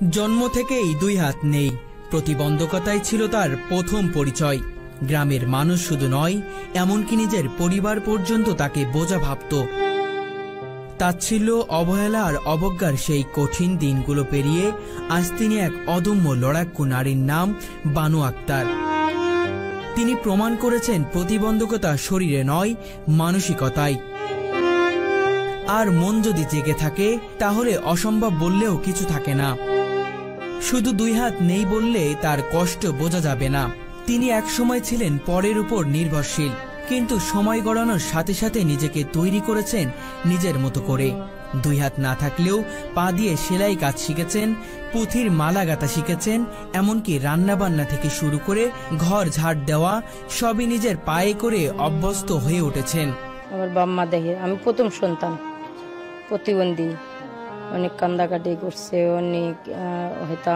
জন্ম থেকেই দুই হাত নেই, প্রতিবন্ধকতাই ছিল তার প্রথম পরিচয়। গ্রামের মানুষ শুধু নয়, এমনকি নিজের পরিবার পর্যন্ত তাকে বোঝা ভাবত। তাচ্ছিল্য, অবহেলা আর অবজ্ঞার সেই কঠিন দিনগুলো পেরিয়ে আজ তিনি এক অদম্য লড়াকু নারীর নাম বানু আক্তার। তিনি প্রমাণ করেছেন প্রতিবন্ধকতা শরীরে নয়, মানসিকতায়। আর মন যদি জেগে থাকে তাহলে অসম্ভব বললেও কিছু থাকে না। শুধু দুই হাত নেই বললে তার কষ্ট বোঝা যাবে না। তিনি একসময় ছিলেন পরের উপর নির্ভরশীল, কিন্তু সময় গড়ানোর সাথে সাথে নিজেকে তৈরি করেছেন নিজের মতো করে। দুই হাত না থাকলেও পা দিয়ে সেলাই কাজ শিখেছেন, পুঁথির মালা গাঁথা শিখেছেন, এমনকি রান্নাবান্না থেকে শুরু করে ঘর ঝাড় দেওয়া সবই নিজের পায়ে করে অভ্যস্ত হয়ে উঠেছেন। আমার বাম্মা দেখে আমি প্রথম সন্তান, প্রতিবন্ধী, অনেক কান্দাকাটি করছে, অনেক হয়তো